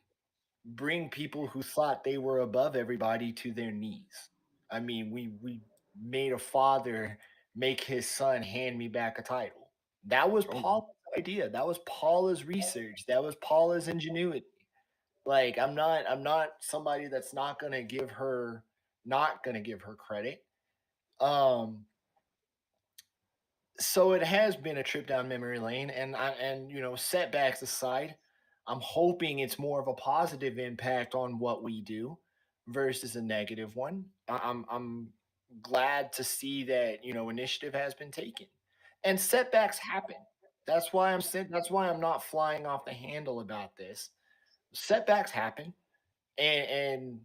bring people who thought they were above everybody to their knees. I mean, we made a father make his son hand me back a title. That was Paula's idea. That was Paula's research. That was Paula's ingenuity. Like I'm not somebody that's not gonna give her credit. So it has been a trip down memory lane, and setbacks aside, I'm hoping it's more of a positive impact on what we do versus a negative one. I'm glad to see that initiative has been taken, and setbacks happen. That's why I'm not flying off the handle about this. Setbacks happen, and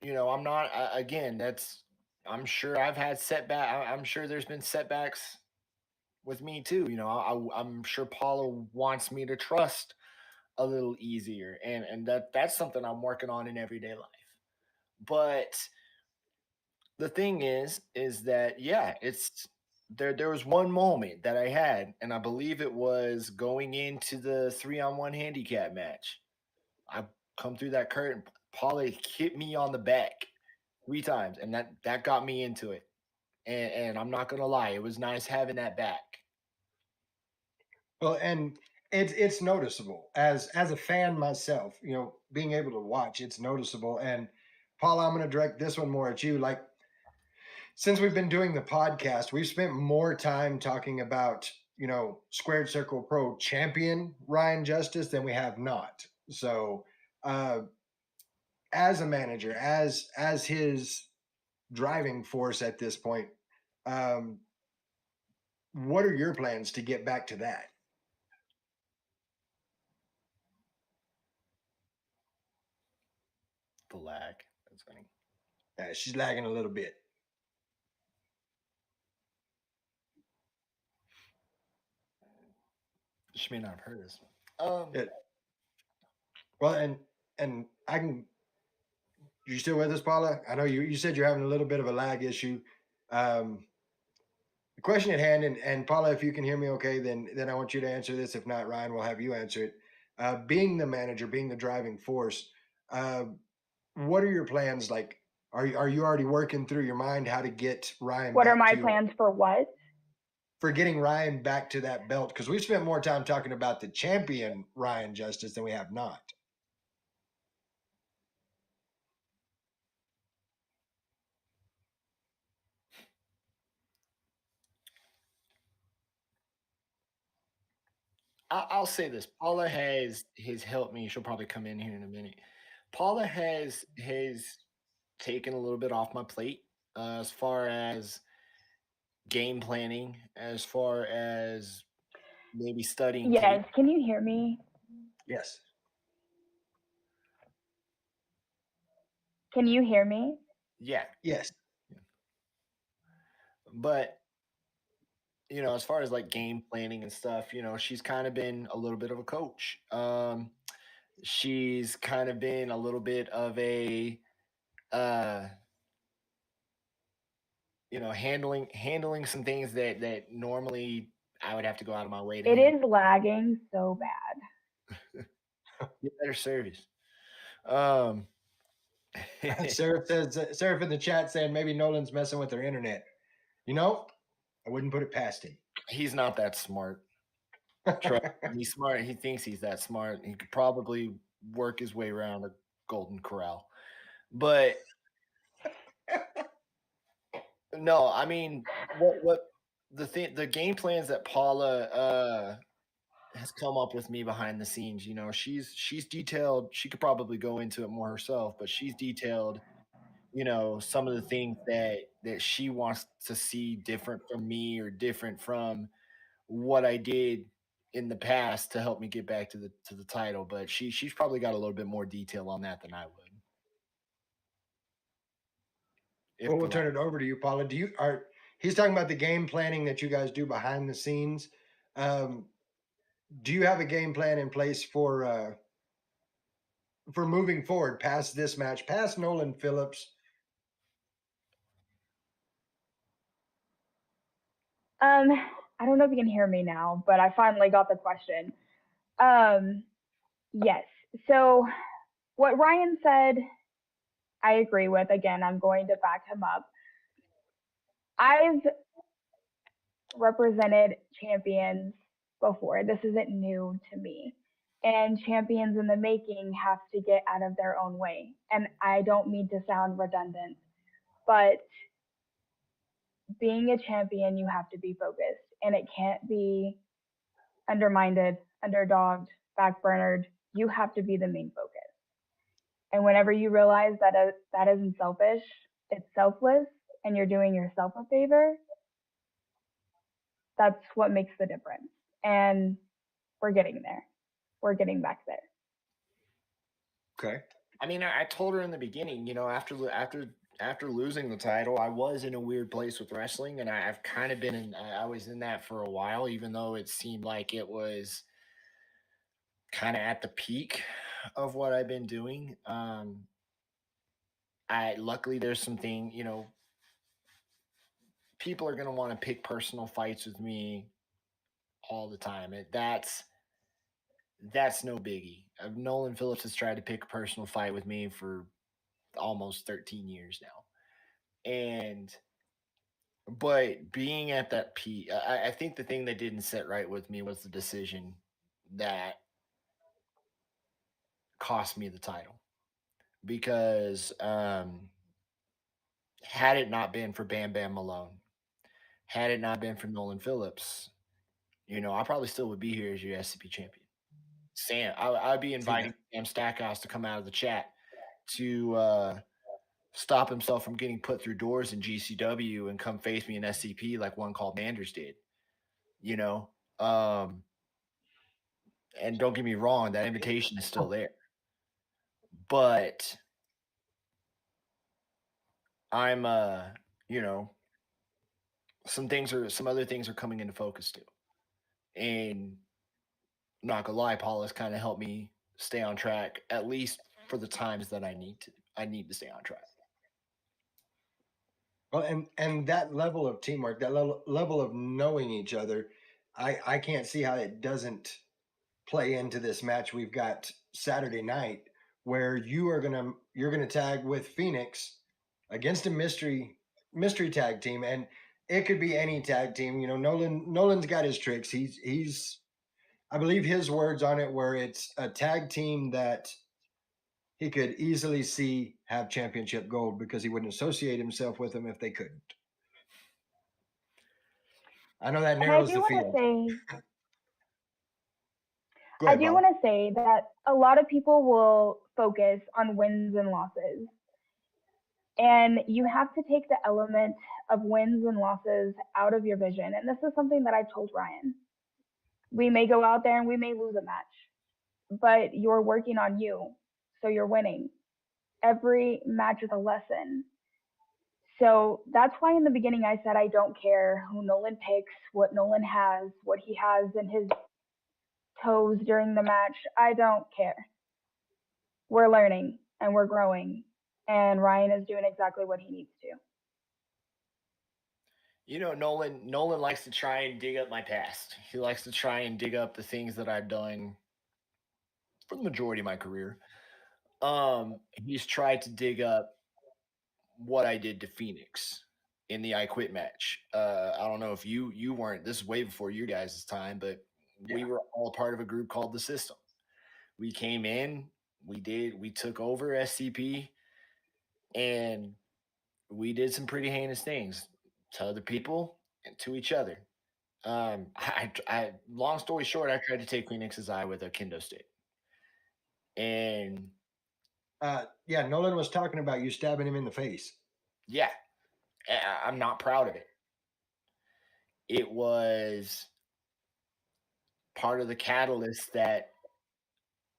I'm not again. I'm sure I've had setback. I'm sure there's been setbacks with me too. I'm sure Paula wants me to trust a little easier, and that's something I'm working on in everyday life. But the thing is that yeah, it's there was one moment that I had, and I believe it was going into the 3-on-1 handicap match. I come through that curtain, Paula hit me on the back 3 times, and that got me into it. And I'm not gonna lie, it was nice having that back.
Well, and it's noticeable as a fan myself. Being able to watch, it's noticeable. And Paula, I'm going to direct this one more at you. Like, since we've been doing the podcast, we've spent more time talking about Squared Circle Pro champion Ryan Justice than we have not. So, as a manager, as his driving force at this point, um, what are your plans to get back to that?
The lag. That's funny.
She's lagging a little bit.
She may not have heard us.
Yeah. Well, and I can. You still with us, Paula? I know you said you're having a little bit of a lag issue. The question at hand, and Paula, if you can hear me okay, then I want you to answer this. If not, Ryan, we'll have you answer it. Being the manager, being the driving force, what are your plans? Like, are you already working through your mind how to get Ryan?
What are my plans for what?
For getting Ryan back to that belt, because we've spent more time talking about the champion Ryan Justice than we have not.
I'll say this: Paula has helped me. She'll probably come in here in a minute. Paula has taken a little bit off my plate as far as game planning, as far as maybe studying tape.
Yes, can you hear me?
Yes.
Can you hear me?
Yeah.
Yes.
But as far as like game planning and stuff, she's kind of been a little bit of a coach. She's kind of been a little bit of a handling some things that normally I would have to go out of my way to
It
handle.
is lagging so bad.
Get better service.
Sarah in the chat saying maybe Nolan's messing with their internet. I wouldn't put it past him.
He's not that smart. He's smart. He thinks he's that smart. He could probably work his way around a golden corral. But no, I mean, what the game plans that Paula has come up with me behind the scenes. She's detailed. She could probably go into it more herself, but she's detailed. Some of the things that she wants to see different from me or different from what I did in the past to help me get back to the title. But she's probably got a little bit more detail on that than I would.
Well, we'll turn it over to you, Paula. He's talking about the game planning that you guys do behind the scenes. Do you have a game plan in place for moving forward past this match, past Nolan Phillips?
I don't know if you can hear me now, but I finally got the question. Yes. So what Ryan said, I agree with. Again, I'm going to back him up. I've represented champions before. This isn't new to me. And champions in the making have to get out of their own way. And I don't mean to sound redundant, but being a champion, you have to be focused, and it can't be undermined, underdogged, backburnered. You have to be the main focus. And whenever you realize that that isn't selfish, it's selfless, and you're doing yourself a favor, that's what makes the difference. and we're getting there. We're getting back there.
Okay.
I mean, I told her in the beginning, you know, after losing the title, I was in a weird place with wrestling, and I've kind of been in. I was in that for a while, even though it seemed like it was kind of at the peak of what I've been doing. I luckily there's something, you know, people are gonna want to pick personal fights with me all the time. That's no biggie. Nolan Phillips has tried to pick a personal fight with me for almost 13 years now. And but being at that peak, I think the thing that didn't sit right with me was the decision that cost me the title. Because had it not been for Bam Bam Malone, had it not been for Nolan Phillips, you know, I probably still would be here as your S.C.P champion. Sam, I'd be inviting Sam Stackhouse to come out of the chat to stop himself from getting put through doors in GCW and come face me in S.C.P like one called Manders did. You know, and don't get me wrong, that invitation is still there. But I'm you know, some other things are coming into focus too. And I'm not gonna lie, Paul has kind of helped me stay on track, at least for the times that I need to. I need to stay on track.
Well, and that level of teamwork, that level of knowing each other, I can't see how it doesn't play into this match we've got Saturday night, where you're gonna tag with Phoenix against a mystery tag team, and it could be any tag team. You know, Nolan's got his tricks. He's I believe his words on it were it's a tag team that he could easily see have championship gold because he wouldn't associate himself with them if they couldn't. I know that
And I
narrows
do
the
want
field.
to say,
Go
I
ahead,
do
Bob.
want to say that a lot of people will focus on wins and losses. And you have to take the element of wins and losses out of your vision. And this is something that I've told Ryan. We may go out there and we may lose a match, but you're working on you. So you're winning. Every match is a lesson. So that's why in the beginning I said I don't care who Nolan picks, what Nolan has, what he has in his toes during the match. I don't care. We're learning and we're growing, and Ryan is doing exactly what he needs to.
You know, Nolan likes to try and dig up my past. He likes to try and dig up the things that I've done for the majority of my career. He's tried to dig up what I did to Phoenix in the I Quit match. I don't know if you weren't. This is way before you guys' time, but we were all part of a group called the System. We came in, we took over S.C.P, and we did some pretty heinous things to other people and to each other. Long story short, I tried to take Phoenix's eye with a kendo stick, and
Yeah, Nolan was talking about you stabbing him in the face.
yeah, I'm not proud of it. It was part of the catalyst that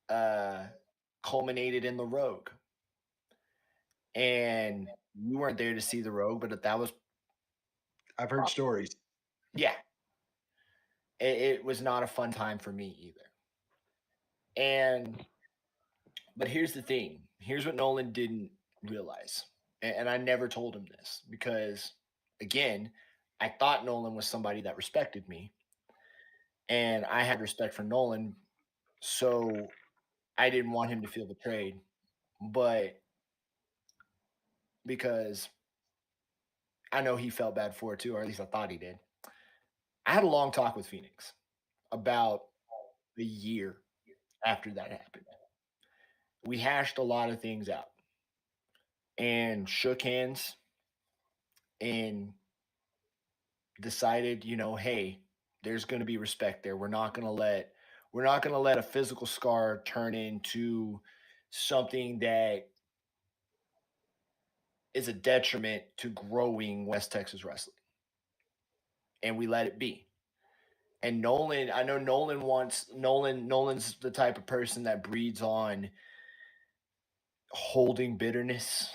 uh, culminated in the Rogue, and you weren't there to see the Rogue, but that was
I've heard stories.
yeah. It was not a fun time for me either. And but here's the thing. Here's what Nolan didn't realize. And I never told him this because again, I thought Nolan was somebody that respected me. And I had respect for Nolan. So I didn't want him to feel betrayed. But because I know he felt bad for it too, or at least I thought he did. I had a long talk with Phoenix about a year after that happened. We hashed a lot of things out and shook hands and decided, you know, hey, there's going to be respect there. We're not going to let a physical scar turn into something that is a detriment to growing West Texas wrestling. And we let it be. And Nolan, I know Nolan's the type of person that breeds on holding bitterness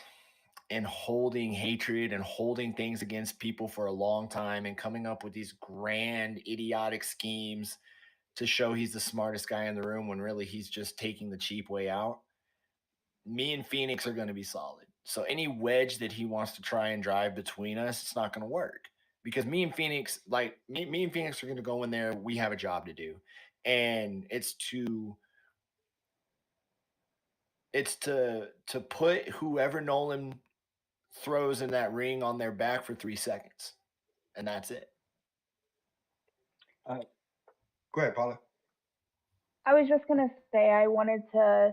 and holding hatred and holding things against people for a long time and coming up with these grand idiotic schemes to show he's the smartest guy in the room when really he's just taking the cheap way out. Me and Phoenix are going to be solid. So any wedge that he wants to try and drive between us, it's not going to work. Because me and Phoenix, me and Phoenix are going to go in there. We have a job to do, and it's to put whoever Nolan throws in that ring on their back for 3 seconds, and that's it.
Go ahead, Paula.
I was just gonna say I wanted to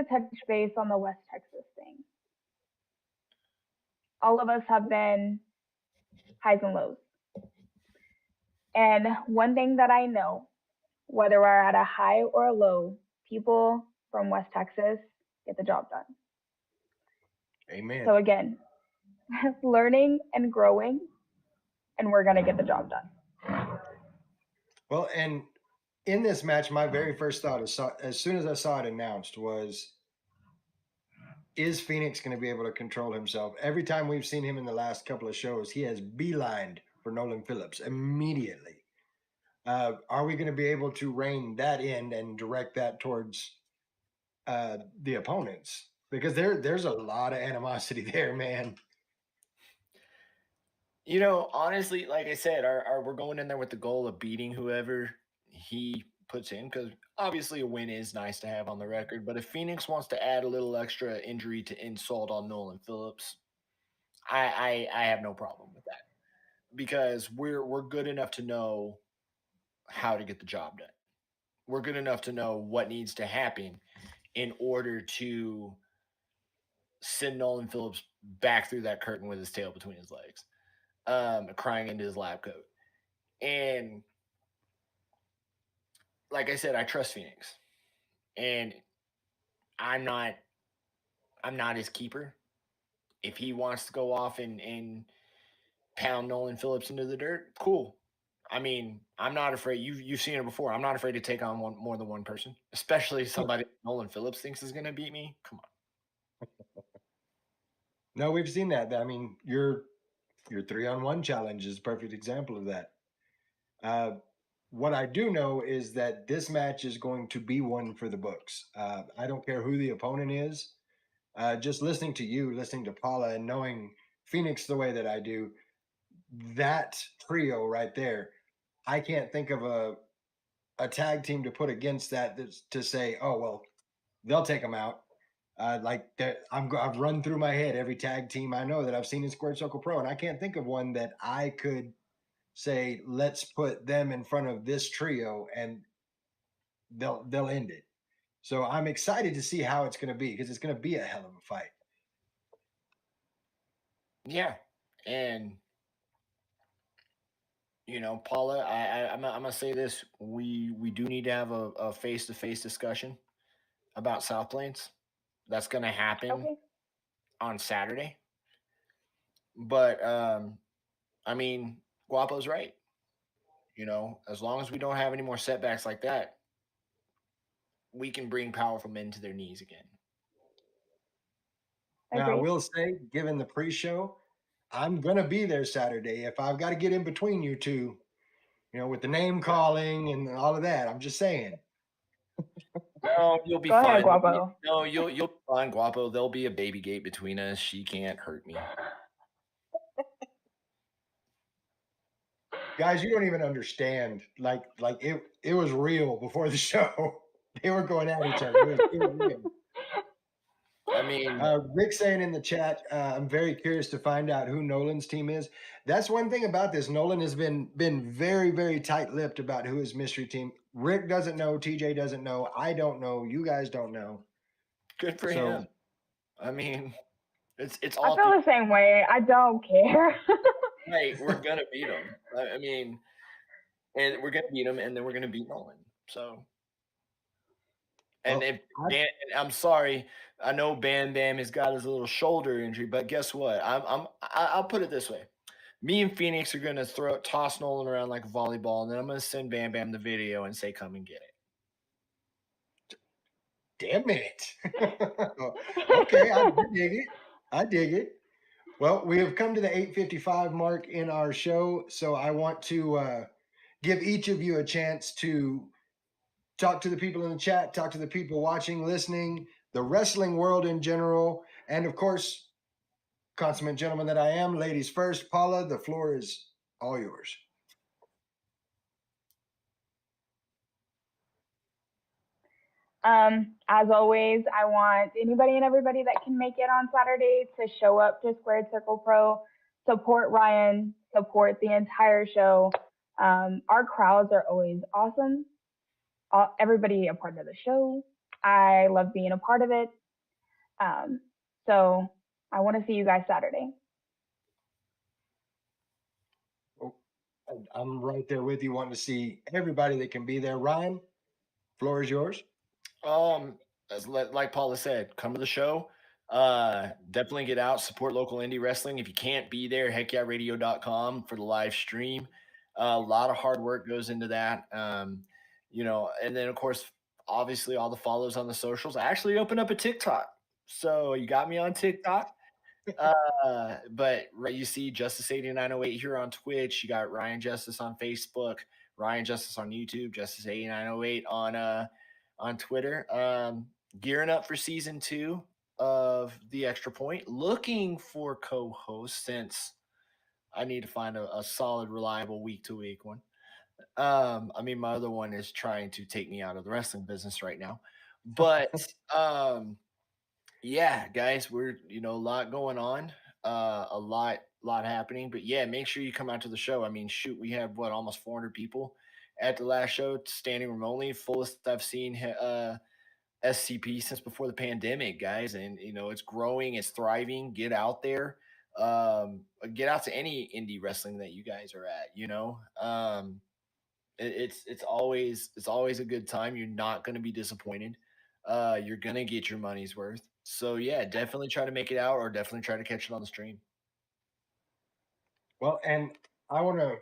touch base on the West Texas thing. All of us have been highs and lows. And one thing that I know, whether we're at a high or a low, people from West Texas get the job done.
Amen.
So again, learning and growing, and we're gonna get the job done.
Well, and in this match, my very first thought as soon as I saw it announced was, is Phoenix going to be able to control himself? Every time we've seen him in the last couple of shows, he has beelined for Nolan Phillips immediately. Are we going to be able to rein that in and direct that towards the opponents? Because there's a lot of animosity there, man.
You know, honestly, like I said, we're going in there with the goal of beating whoever he puts in, because obviously a win is nice to have on the record. But if Phoenix wants to add a little extra injury to insult on Nolan Phillips, I have no problem with that, because we're good enough to know how to get the job done. We're good enough to know what needs to happen in order to send Nolan Phillips back through that curtain with his tail between his legs, crying into his lab coat. And like I said, I trust Phoenix, and I'm not his keeper. If he wants to go off and pound Nolan Phillips into the dirt, cool. I mean, I'm not afraid. You've seen it before. I'm not afraid to take on more than one person, especially somebody Nolan Phillips thinks is going to beat me. Come on.
No, we've seen that. I mean, your 3-on-1 challenge is a perfect example of that. What I do know is that this match is going to be one for the books. I don't care who the opponent is. Just listening to you, listening to Paula, and knowing Phoenix the way that I do, that trio right there, I can't think of a tag team to put against that to say, oh, well, they'll take them out. Like that, I've run through my head every tag team I know that I've seen in Squared Circle Pro, and I can't think of one that I could say, let's put them in front of this trio and they'll end it. So I'm excited to see how it's going to be, because it's going to be a hell of a fight.
Yeah, and you know, Paula, I'm gonna say this: we do need to have a face-to-face discussion about South Plains. That's gonna happen
Okay.
on Saturday. But I mean, Guapo's right. You know, as long as we don't have any more setbacks like that, we can bring powerful men to their knees again.
Now, I
Agreed.
will say, given the pre-show, I'm going to be there Saturday. If I've got to get in between you two, you know, with the name calling and all of that, I'm just saying.
No, you'll be
Go
fine.
ahead, Guapo.
No, you'll be fine, Guapo. There'll be a baby gate between us. She can't hurt me.
Guys, you don't even understand. Like it was real before the show. They were going at each other. It was real.
I mean,
Rick saying in the chat, I'm very curious to find out who Nolan's team is. That's one thing about this. Nolan has been very, very tight-lipped about who his mystery team. Rick doesn't know. TJ doesn't know. I don't know. You guys don't know.
good for
So-
him. I mean, it's
I
all
feel the same way. I don't care.
right. We're gonna beat him. I mean, and we're gonna beat him, and then we're gonna beat Nolan. So, and
Well,
if I'm sorry, I know Bam Bam has got his little shoulder injury, but guess what? I'll put it this way: Me and Phoenix are gonna toss Nolan around like a volleyball, and then I'm gonna send Bam Bam the video and say, "Come and get it."
Damn it. Okay, I dig it. I dig it. Well, we have come to the 8:55 mark in our show, so I want to give each of you a chance to talk to the people in the chat, talk to the people watching, listening, the wrestling world in general, and of course, consummate gentleman that I am, ladies first. Paula, the floor is all yours.
As always, I want anybody and everybody that can make it on Saturday to show up to Squared Circle Pro, support Ryan, support the entire show. Our crowds are always awesome. Everybody a part of the show. I love being a part of it. So I want to see you guys Saturday.
I'm right there with you, wanting to see everybody that can be there. Ryan, floor is yours.
Like Paula said, come to the show. Definitely get out, support local indie wrestling. If you can't be there, heckyeahradio.com for the live stream. A lot of hard work goes into that. You know, and then of course, obviously all the follows on the socials. I actually opened up a TikTok. So you got me on TikTok. But you see Justice 8908 here on Twitch. You got Ryan Justice on Facebook, Ryan Justice on YouTube, Justice 8908 on Twitter. Gearing up for season 2 of The Extra Point. Looking for co-hosts since I need to find a solid, reliable week-to-week one. I mean, my other one is trying to take me out of the wrestling business right now. But yeah, guys, we're a lot going on, a lot happening. But yeah, make sure you come out to the show. I mean, shoot, we have almost 400 people at the last show, standing room only, fullest I've seen S.C.P since before the pandemic, guys. And it's growing, it's thriving. Get out there, get out to any indie wrestling that you guys are at. It's always a good time. You're not going to be disappointed. You're going to get your money's worth. So yeah, definitely try to make it out, or definitely try to catch it on the stream.
Well, and I want to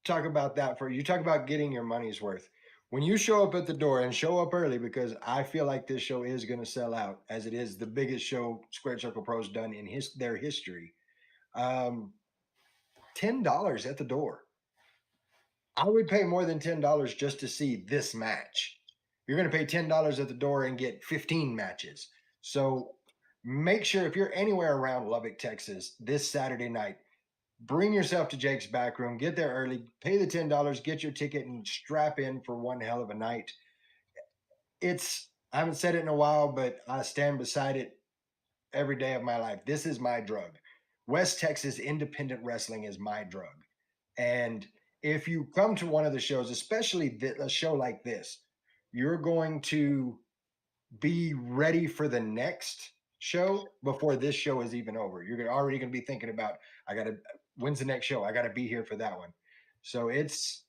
talk about that for you. Talk about getting your money's worth. When you show up at the door, and show up early, because I feel like this show is going to sell out, as it is the biggest show Squared Circle Pro's done in their history. $10 at the door. I would pay more than $10 just to see this match. You're going to pay $10 at the door and get 15 matches. So make sure, if you're anywhere around Lubbock, Texas, this Saturday night, bring yourself to Jake's Back Room, get there early, pay the $10, get your ticket, and strap in for one hell of a night. I haven't said it in a while, but I stand beside it every day of my life. This is my drug. West Texas independent wrestling is my drug. And if you come to one of the shows, especially a show like this, you're going to be ready for the next show before this show is even over. You're already going to be thinking about, when's the next show? I got to be here for that one. So it's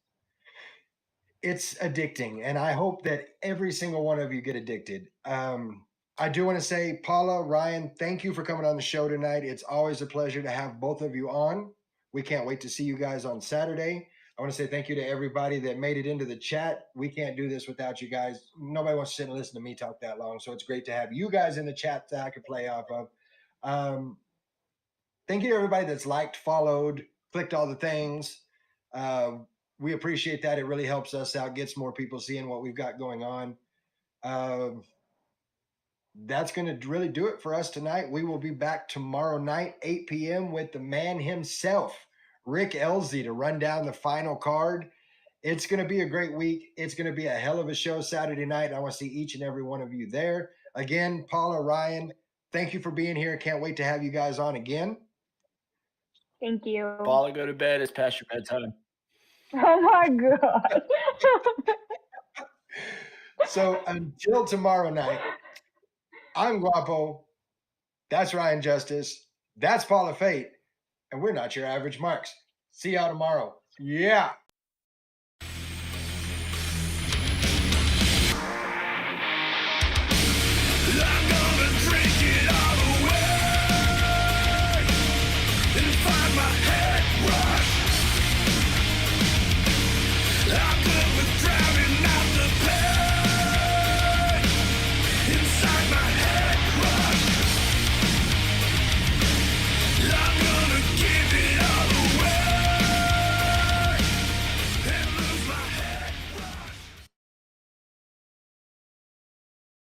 addicting. And I hope that every single one of you get addicted. I do want to say, Paula, Ryan, thank you for coming on the show tonight. It's always a pleasure to have both of you on. We can't wait to see you guys on Saturday. I want to say thank you to everybody that made it into the chat. We can't do this without you guys. Nobody wants to sit and listen to me talk that long. So it's great to have you guys in the chat that I could play off of. Thank you to everybody that's liked, followed, clicked all the things. We appreciate that. It really helps us out, gets more people seeing what we've got going on. That's going to really do it for us tonight. We will be back tomorrow night, 8 p.m. with the man himself, Rick Elzy, to run down the final card. It's going to be a great week. It's going to be a hell of a show Saturday night. I want to see each and every one of you there. Again, Paula, Ryan, thank you for being here. Can't wait to have you guys on again.
Thank you.
Paula, go to bed. It's past your bedtime.
Oh my God.
So until tomorrow night, I'm Guapo. That's Ryan Justice. That's Paula Fate. And we're not your average marks. See y'all tomorrow. Yeah. I'm gonna drink it all away and
find my head rush.